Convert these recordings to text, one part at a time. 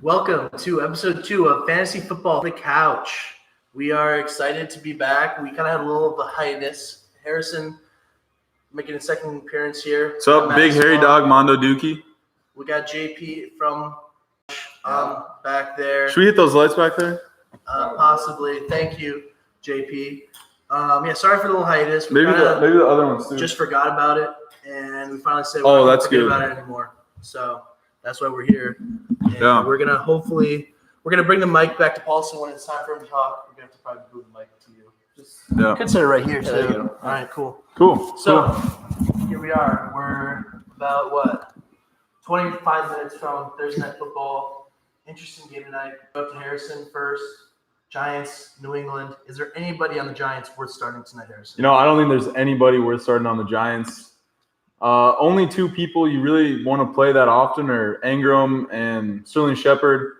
Welcome to episode 2 of Fantasy Football on the Couch. We are excited to be back. We kind of had a little of a hiatus. Harrison making a second appearance here. What's up, big hairy dog Mondo Dookie? We got JP from back there. Should we hit those lights back there? Possibly. Thank you, JP. Sorry for the little hiatus. Maybe the other ones too. Just forgot about it, and we finally said, that's forget good. about it anymore. So that's why we're here. And Yeah. we're gonna bring the mic back to Paulson when it's time for him to talk. We're gonna have to probably move the mic to you. Just consider right here too. there you go. All right, cool. Cool. So here we are. We're about 25 minutes from Thursday Night Football. Interesting game tonight. Go up to Harrison first. Giants, New England. Is there anybody on the Giants worth starting tonight, Harrison? I don't think there's anybody worth starting on the Giants. Only two people you really want to play that often are Engram and Sterling Shepard.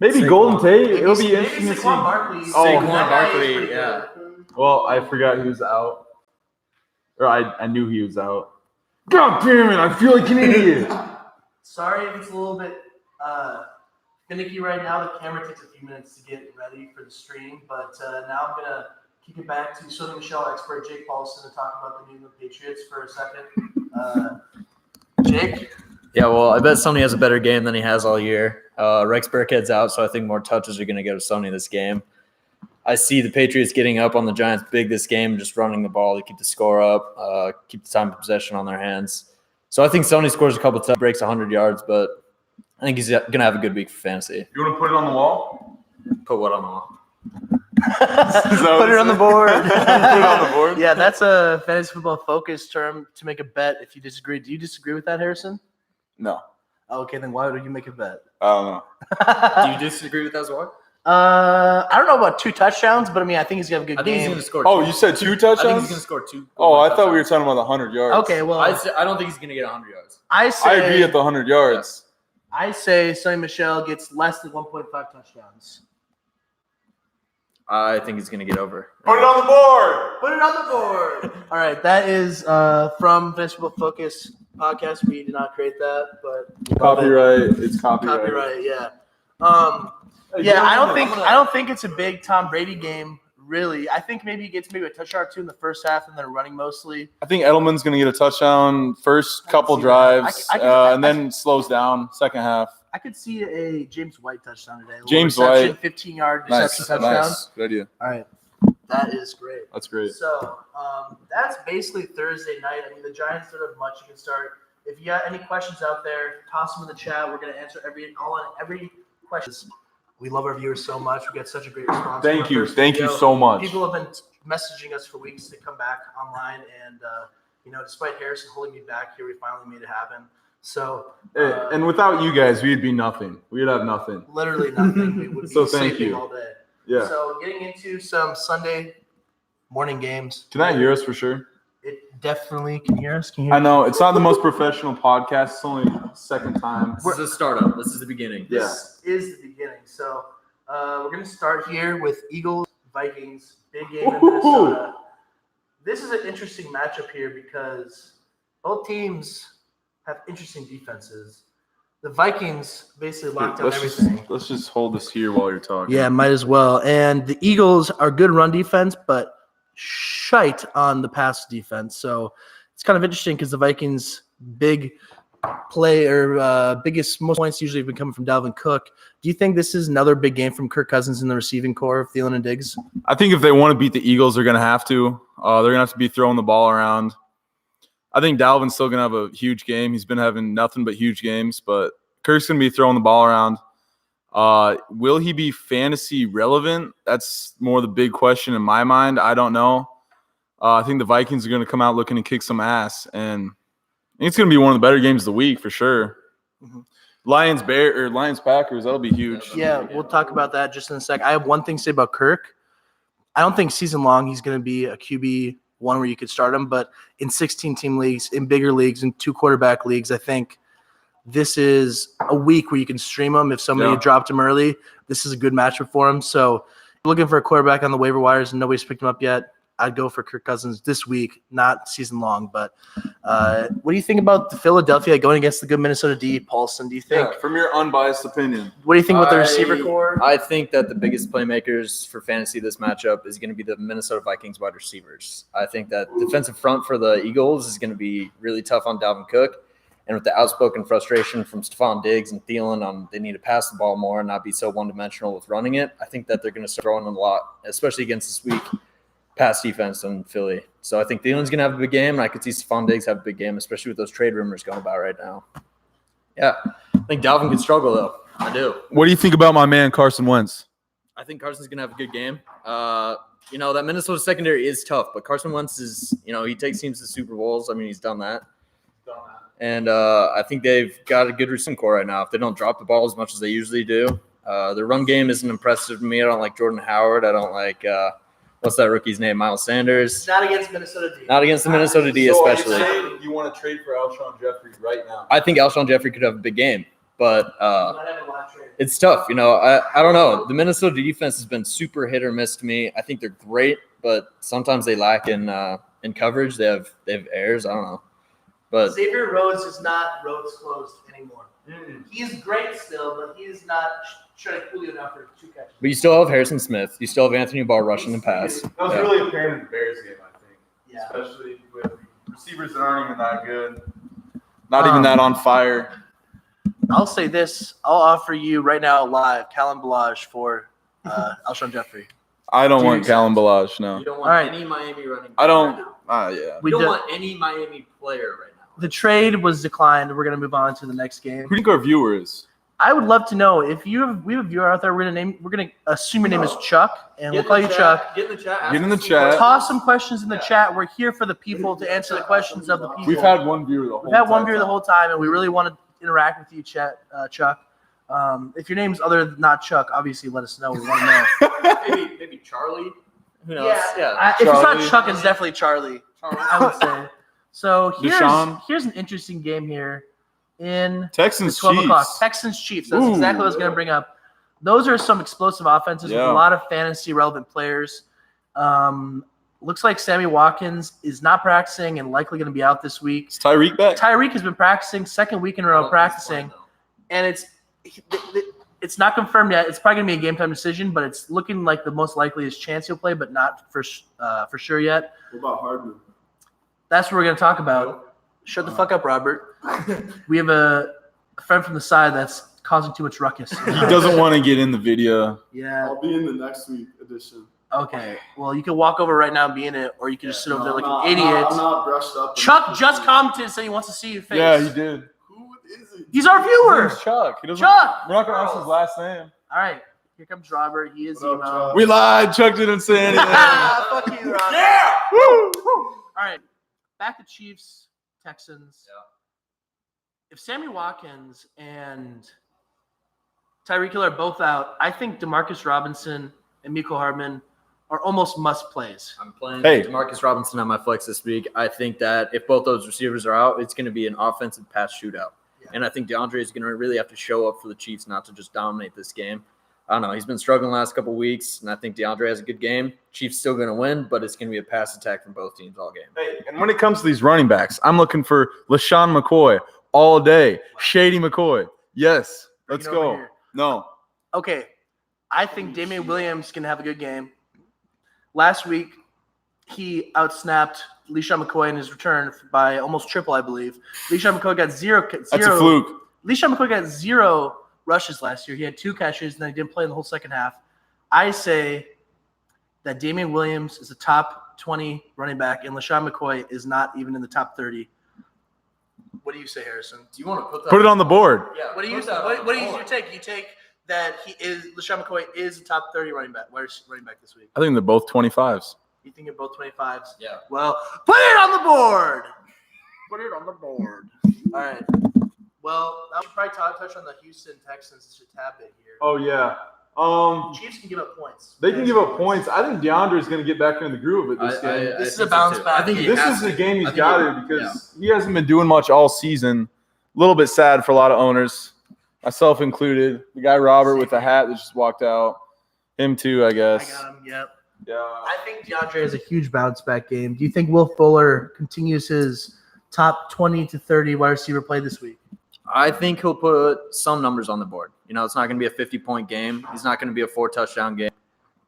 Maybe Golden Tate. It'll be interesting to see. Saquon Barkley. Saquon That guy is Barkley, pretty yeah. good. Well, I forgot he was out. Or I knew he was out. God damn it, I feel like an idiot. Sorry if it's a little bit finicky right now. The camera takes a few minutes to get ready for the stream, but now I'm going to kick it back to Southern Michelle expert Jake Paulson to talk about the New England Patriots for a second. Jake? Yeah, well, I bet Sony has a better game than he has all year. Rex Burkhead's out, so I think more touches are going to go to Sony this game. I see the Patriots getting up on the Giants big this game, just running the ball to keep the score up, keep the time of possession on their hands. So I think Sony scores a couple of breaks 100 yards, but I think he's going to have a good week for fantasy. You want to put it on the wall? Put what on the wall? Put it on the board. Put it on the board? Yeah, that's a fantasy football focus term to make a bet if you disagree. Do you disagree with that, Harrison? No. Okay, then why would you make a bet? I don't know. Do you disagree with that as well? I don't know about 2 touchdowns, but I think he's gonna have a good I think he's game. going to score Oh, two. you said 2 I touchdowns? think he's going to score 2. Oh, I thought we were talking about the 100 yards. Okay, well, I don't think he's going to get 100 yards. I I agree at the 100 yards. I say Sonny Michel gets less than 1.5 touchdowns. I think he's going to get over. Put it on the board. Put it on the board. All right, that is from Fantasy Football Focus podcast. We did not create that, but Copyright. It's copyright. Copyright, yeah. I don't think it's a big Tom Brady game, really. I think maybe he gets a touchdown or 2 in the first half and then running mostly. I think Edelman's going to get a touchdown first couple see that. drives, I can- and then slows down second half. I could see a James White touchdown today. James reception, White. 15-yard reception touchdown. Nice. Good idea. All right, that is great. That's great. So that's basically Thursday night. I mean, the Giants don't have much you can start. If you got any questions out there, toss them in the chat. We're going to answer every question. We love our viewers so much. We got such a great response. from our Thank you. first Thank you video. so much. People have been messaging us for weeks to come back online, and despite Harrison holding me back here, we finally made it happen. So, And without you guys, we'd be nothing. We'd have nothing. literally nothing. We would be So thank sleeping you. all day. Yeah. So, getting into some Sunday morning games. Can I hear us for sure? It definitely can hear us. Can you hear I know it's not the most professional podcast. It's only second time. This is a startup. This is the beginning. This is the beginning. So we're going to start here with Eagles, Vikings, big game in Minnesota. This is an interesting matchup here because both teams have interesting defenses. The Vikings basically locked down everything. Let's just hold this here while you're talking. Yeah, might as well. And the Eagles are good run defense, but shite on the pass defense. So it's kind of interesting because the Vikings' big play or most points usually have been coming from Dalvin Cook. Do you think this is another big game from Kirk Cousins in the receiving core of Thielen and Diggs? I think if they want to beat the Eagles, they're going to have to. They're going to have to be throwing the ball around. I think Dalvin's still going to have a huge game. He's been having nothing but huge games, but Kirk's going to be throwing the ball around. Will he be fantasy relevant? That's more the big question in my mind. I don't know. I think the Vikings are going to come out looking to kick some ass, and I think it's going to be one of the better games of the week for sure. Mm-hmm. Lions Packers, that'll be huge. Yeah, we'll talk about that just in a sec. I have one thing to say about Kirk. I don't think season long he's going to be a QB one where you could start him, but in 16-team leagues, in bigger leagues, in 2-quarterback leagues, I think this is a week where you can stream him. If somebody had dropped him early, this is a good matchup for him. So looking for a quarterback on the waiver wires and nobody's picked him up yet, I'd go for Kirk Cousins this week, not season long. But what do you think about the Philadelphia going against the good Minnesota D? Paulson, do you think? Yeah, from your unbiased opinion. What do you think about the receiver core? I think that the biggest playmakers for fantasy this matchup is going to be the Minnesota Vikings wide receivers. I think that defensive front for the Eagles is going to be really tough on Dalvin Cook. And with the outspoken frustration from Stephon Diggs and Thielen on they need to pass the ball more and not be so one-dimensional with running it, I think that they're going to start throwing a lot, especially against this weak pass defense in Philly. So I think Thielen's going to have a big game, and I could see Stephon Diggs have a big game, especially with those trade rumors going about right now. Yeah, I think Dalvin could struggle, though. I do. What do you think about my man Carson Wentz? I think Carson's going to have a good game. That Minnesota secondary is tough, but Carson Wentz is, he takes teams to Super Bowls. I mean, he's done that. And I think they've got a good receiving core right now. If they don't drop the ball as much as they usually do, their run game isn't impressive to me. I don't like Jordan Howard. I don't like what's that rookie's name? Miles Sanders. Not against Minnesota D. Not against the Minnesota D, especially. Are you saying you want to trade for Alshon Jeffrey right now? I think Alshon Jeffrey could have a big game, but it's tough. I don't know. The Minnesota defense has been super hit or miss to me. I think they're great, but sometimes they lack in coverage. They have errors. I don't know. But Xavier Rhodes is not Rhodes closed anymore. He's great still, but he is not fully enough for 2 catches. But you still have Harrison Smith. You still have Anthony Barr rushing and pass. That was really apparent in the Bears game, I think. Yeah. Especially with receivers that aren't even that good. Not even that on fire. I'll say this. I'll offer you right now live Kalen Balaj for Alshon Jeffrey. I don't want Kalen Balaj, no. You don't All right. want any Miami running. I don't. Right now. Yeah. We You don't did- want any Miami player right now. The trade was declined. We're going to move on to the next game. Who do you think our viewer is? I would love to know if we have a viewer out there. We're going to assume your name is Chuck, and we'll call you Chuck. Get in the chat. Get in the chat. Toss some questions in the chat. We're here for the people to answer the questions of the people. We've had one viewer the whole We've had one time. viewer the whole time, and we really want to interact with you, Chuck. If your name's other than not Chuck, obviously let us know. We want to know. maybe Charlie. Who knows? If it's Charlie. not Chuck, it's definitely Charlie. I would say. So Deshaun. here's an interesting game here in Texans the 12 o'clock. Chiefs. Texans Chiefs. That's exactly what I was going to bring up. Those are some explosive offenses with a lot of fantasy relevant players. Looks like Sammy Watkins is not practicing and likely going to be out this week. Is Tyreek back? Tyreek has been practicing, second week in a row practicing, and it's not confirmed yet. It's probably going to be a game time decision, but it's looking like the most likeliest chance he'll play, but not for sure yet. What about Hardman? That's what we're going to talk about. Shut the fuck up, Robert. We have a friend from the side that's causing too much ruckus. He doesn't want to get in the video. Yeah. I'll be in the next week edition. Okay. Well, you can walk over right now and be in it, or you can just sit over there like an idiot. I'm not brushed up. Chuck just commented and said he wants to see your face. Yeah, he did. Who is it? He's our viewer. It's Chuck. He doesn't. Chuck. We're not gonna ask his last name. All right. Here comes Robert. He is What up, emo. Chuck? We lied. Chuck didn't say anything. Fuck you, Robert. Yeah. Woo. All right. Back to Chiefs, Texans. Yeah. If Sammy Watkins and Tyreek Hill are both out, I think Demarcus Robinson and Mecole Hardman are almost must plays. I'm playing Hey. Demarcus Robinson on my flex this week. I think that if both those receivers are out, it's going to be an offensive pass shootout. Yeah. And I think DeAndre is going to really have to show up for the Chiefs not to just dominate this game. I don't know. He's been struggling the last couple of weeks, and I think DeAndre has a good game. Chiefs still going to win, but it's going to be a pass attack from both teams all game. Hey, and when it comes to these running backs, I'm looking for LaShawn McCoy all day. Shady McCoy. Yes. Bring Let's it over go. here. No. Okay. I think Damian Williams can have a good game. Last week, he outsnapped LeSean McCoy in his return by almost triple, I believe. LeSean McCoy got zero. That's a fluke. LeSean McCoy got 0 rushes last year. He had 2 catches, and then he didn't play in the whole second half. I say that Damian Williams is a top 20 running back, and LeSean McCoy is not even in the top 30. What do you say, Harrison? Do you want to put that? Put it on the board. Yeah. What do you put that on what the is board. your take? You take that LeSean McCoy is a top 30 running back. Where's running back this week? I think they're both 25s. You think you're both 25s? Yeah. Well, put it on the board. Put it on the board. All right. Well, I should probably touch on the Houston Texans. It's a tad bit here. Oh, yeah. Chiefs can give up points. They can give up points. I think DeAndre is going to get back into the groove of it this game. This is a bounce back I think game. he This has is the to. game he's I think got he- it because he hasn't been doing much all season. A little bit sad for a lot of owners, myself included. The guy Robert with the hat that just walked out. Him too, I I guess. got him. Yep. Yeah. I think DeAndre has a huge bounce back game. Do you think Will Fuller continues his top 20 to 30 wide receiver play this week? I think he'll put some numbers on the board. It's not going to be a 50-point game. He's not going to be a 4-touchdown game.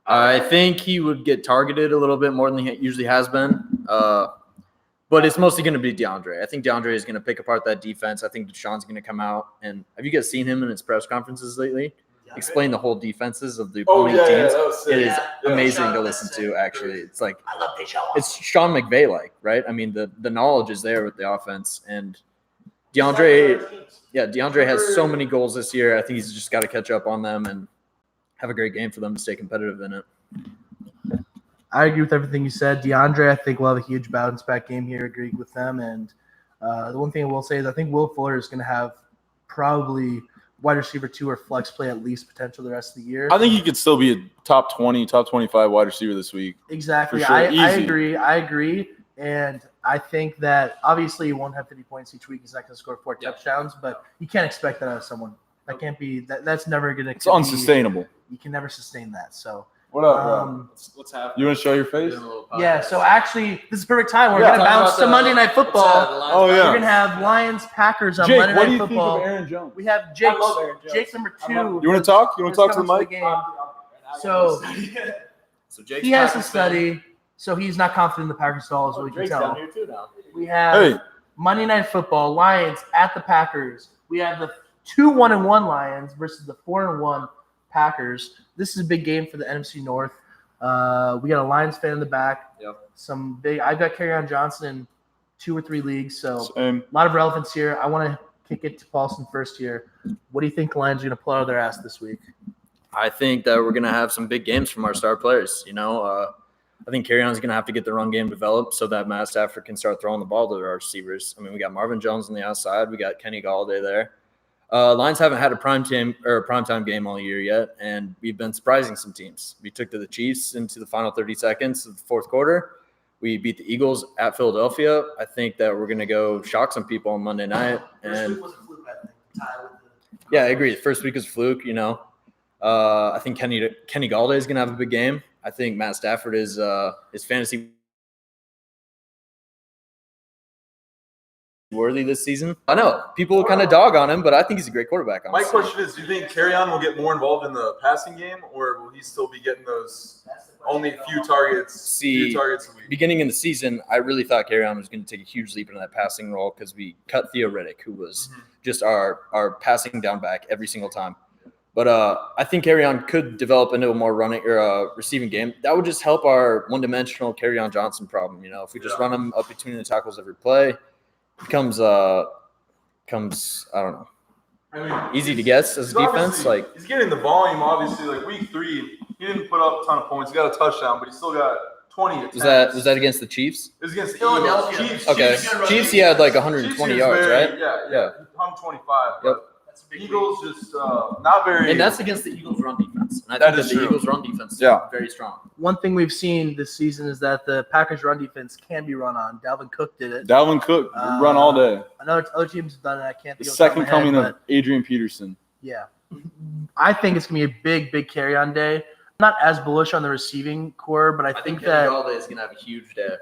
I think he would get targeted a little bit more than he usually has been. But it's mostly going to be DeAndre. I think DeAndre is going to pick apart that defense. I think Deshaun's going to come out. And have you guys seen him in his press conferences lately? Explain the whole defenses of the opposing teams. It is amazing to listen to, actually. It's like I love Deshaun. it's Sean McVay-like, right? I mean, the knowledge is there with the offense. And DeAndre has so many goals this year. I think he's just got to catch up on them and have a great game for them to stay competitive in it. I agree with everything you said. DeAndre, I think, will have a huge bounce back game here. Agreed with them. And the one thing I will say is I think Will Fuller is going to have probably wide receiver 2 or flex play at least potential the rest of the year. I think he could still be a top 20, top 25 wide receiver this week. Exactly. For sure. I agree. And I think that obviously he won't have 50 points each week. He's not going to score 4 touchdowns, but you can't expect that out of someone. That can't be that's never going to It's unsustainable. You can never sustain that. So What up, bro? What's happening? You want to show your face? yeah, so actually this is perfect time. We're Yeah, going to talk bounce about to the- Monday Night Football. Oh, yeah. We're going to have Lions Packers on Jake, Monday what do Night you Football. think of Aaron Jones? We have Jake Jake number 2. You want to talk? You want to talk to the mic? So So Jake's he has to Packers study, so he's not confident in the Packers at all, is what we can Drake's tell. down here too now. We have Hey, Monday Night Football, Lions at the Packers. We have the 2-1-1 Lions versus the 4-1 Packers. This is a big game for the NFC North. We got a Lions fan in the back. Yep. I've got Kerryon Johnson in 2 or 3 leagues, so same. a lot of relevance here. I want to kick it to Paulson first here. What do you think the Lions are going to pull out of their ass this week? I think that we're going to have some big games from our star players. I think Kerryon's going to have to get the run game developed so that Matt Stafford can start throwing the ball to our receivers. I mean, we got Marvin Jones on the outside. We got Kenny Galladay there. Lions haven't had a primetime game all year yet, and we've been surprising some teams. We took to the Chiefs into the final 30 seconds of the fourth quarter. We beat the Eagles at Philadelphia. I think that we're going to go shock some people on Monday night. And yeah, I agree. The first week is fluke, I think Kenny Galladay is going to have a big game. I think Matt Stafford is fantasy worthy this season. I know people kind of dog on him, but I think he's a great quarterback. My Honestly. question is, do you think Kerryon will get more involved in the passing game, or will he still be getting those only a few targets a week? Beginning in the season, I really thought Kerryon was going to take a huge leap into that passing role because we cut Theo Riddick, who was just our passing down back every single time. But I think Kerryon could develop into a more running or receiving game. That would just help our one-dimensional Kerryon Johnson problem. If we just run him up between the tackles every play, it becomes I don't know, easy to guess as a defense. Like he's getting the volume. Obviously, like week 3, he didn't put up a ton of points. He got a touchdown, but he still got 20 attempts. was that against the Chiefs? It was against the Philadelphia. Eagles. Okay, Chiefs he had like 120 yards, right? Yeah. 125. Yep. Eagles just not very. And that's against the Eagles' run defense. And I That think is that the true. Eagles' run defense is Yeah. very strong. One thing we've seen this season is that the Packers' run defense can be run on. Dalvin Cook did it. Dalvin Cook run all day. I know other teams have done it. I can't The think of second it off the top coming my head, of Adrian Peterson. but yeah. I think it's going to be a big, big carry-on day. I'm not as bullish on the receiving core, but I think that Galladay is going to have a huge day.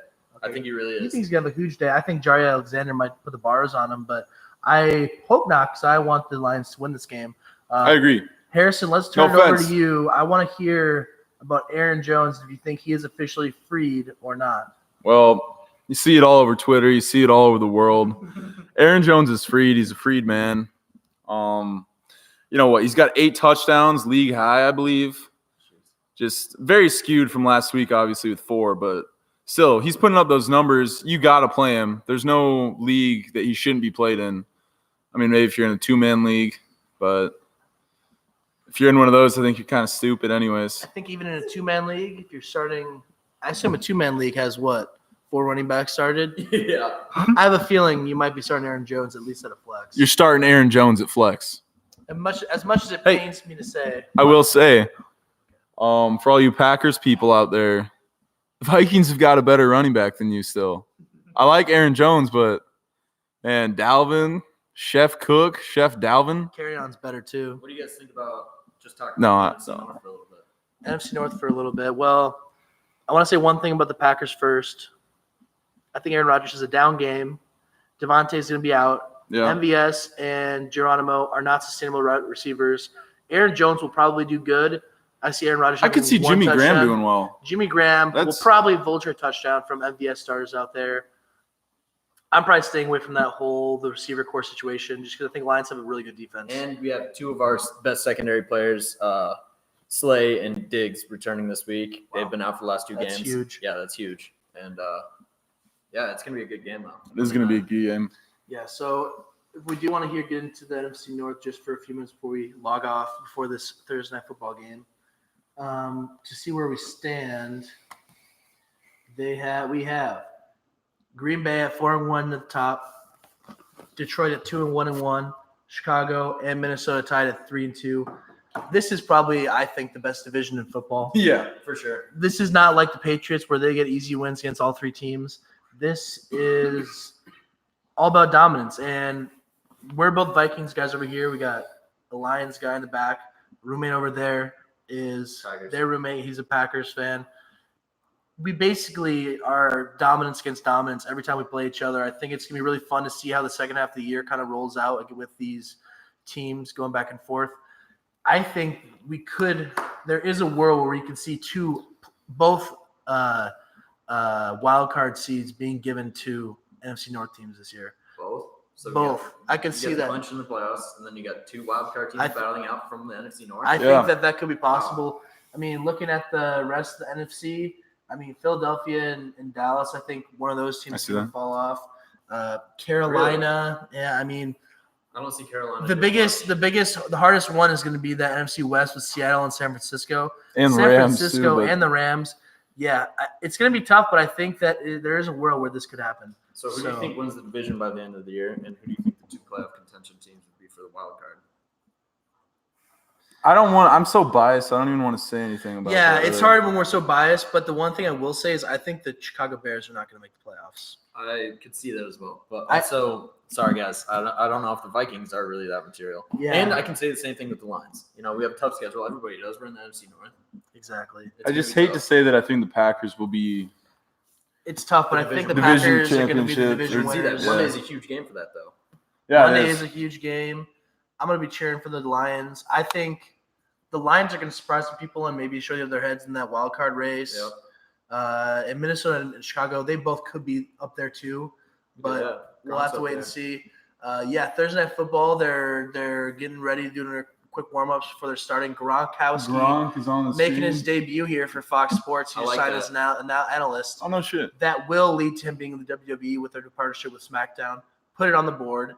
I think he really he is. thinks he's going to have a huge day. I think Jari Alexander might put the bars on him, but I hope not because I want the Lions to win this game. I agree. Harrison, let's turn No it over offense. to you. I want to hear about Aaron Jones, if you think he is officially freed or not. Well, you see it all over Twitter. You see it all over the world. Aaron Jones is freed. He's a freed man. You know what? He's got 8 touchdowns, league high, I believe. Just very skewed from last week, obviously, with 4. But still, he's putting up those numbers. You got to play him. There's no league that he shouldn't be played in. I mean, maybe if you're in a 2-man league. But if you're in one of those, I think you're kind of stupid anyways. I think even in a 2-man league, if you're starting – I assume a 2-man league has what? 4 running backs started? Yeah. I have a feeling you might be starting Aaron Jones at least at a flex. You're starting Aaron Jones at flex. As much as it Hey. pains me to say. I will say, for all you Packers people out there, the Vikings have got a better running back than you still. I like Aaron Jones, but, man, Dalvin, Chef Cook, Chef Dalvin. Carry-on's better too. What do you guys think about just talking No, about I- NFC North for a little bit? NFC North for a little bit. Well, I want to say one thing about the Packers first. I think Aaron Rodgers has a down game. Devontae's going to be out. Yeah. MVS and Geronimo are not sustainable receivers. Aaron Jones will probably do good. I see Aaron Rodgers. I could see having one Jimmy Graham touchdown. doing well. Jimmy Graham will That's- probably vulture a touchdown from MVS starters out there. I'm probably staying away from the receiver core situation just because I think Lions have a really good defense. And we have two of our best secondary players, Slay and Diggs, returning this week. They've been out for the last 2 That's games. huge. Yeah, that's huge. And yeah, it's gonna be a good game though. This is going to be a good game. Yeah, so if we do want to get into the NFC North just for a few minutes before we log off before this Thursday night football game, to see where we stand, we have Green Bay at 4-1 at the top, Detroit at 2-1-1, Chicago and Minnesota tied at 3-2. This is probably, I think, the best division in football. Yeah, for sure. This is not like the Patriots where they get easy wins against all 3 teams. This is all about dominance. And we're both Vikings guys over here. We got the Lions guy in the back. Roommate over there is Tigers. their roommate. He's a Packers fan. We basically are dominance against dominance every time we play each other. I think it's going to be really fun to see how the second half of the year kind of rolls out with these teams going back and forth. I think there is a world where you can see both wild card seeds being given to NFC North teams this year. Both. So Both. I can see You get that. a bunch in the playoffs, and then you got 2 wild card teams I- battling out from the NFC North. I Yeah. think that could be possible. I mean, looking at the rest of the NFC, I mean, Philadelphia and Dallas, I think one of those I teams see can that. fall off. Carolina, yeah, I mean, I don't see Carolina. the doing the hardest one is going to be the NFC West with Seattle and San Francisco. And San Rams, Francisco too. but- and the Rams. Yeah, it's going to be tough, but I think that there is a world where this could happen. much. So who do you think wins the division by the end of the year, and who do you think the 2 playoff contention teams would be for the wild card? I'm so biased. I don't even want to say anything about Yeah, that, it's really. hard when we're so biased, but the one thing I will say is I think the Chicago Bears are not going to make the playoffs. I could see that as well. But I- also, sorry guys, I don't know if the Vikings are really that material. Yeah. And I can say the same thing with the Lions. You know, we have a tough schedule. Everybody does. We're in the NFC North. Exactly. It's I gonna just be hate tough. to say that I think the Packers will be It's tough, but I think the Division Packers are going to be the championship. division You see that winners. Monday is a huge game for that, though. Monday is a huge game. I'm going to be cheering for the Lions. I think the Lions are going to surprise some people and maybe show their heads in that wild card race. Yep. And Minnesota and Chicago, they both could be up there too, but Yeah, we'll have to wait and see. Thursday night football, they're getting ready, doing their quick warm-ups for their starting. Gronkowski Gronk is on the making scene. his debut here for Fox Sports. He I just like signed that. as an analyst. Oh no shit. That will lead to him being in the WWE with their partnership with SmackDown. Put it on the board.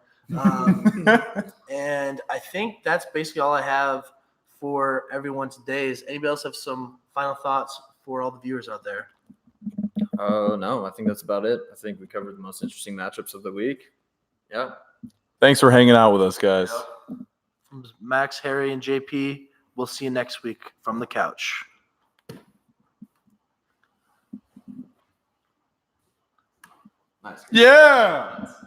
And I think that's basically all I have for everyone today. Does anybody else have some final thoughts for all the viewers out there? No, I think that's about it. I think we covered the most interesting matchups of the week. Yeah. Thanks for hanging out with us, guys. From Max, Harry, and JP, we'll see you next week from the couch. Nice. Yeah.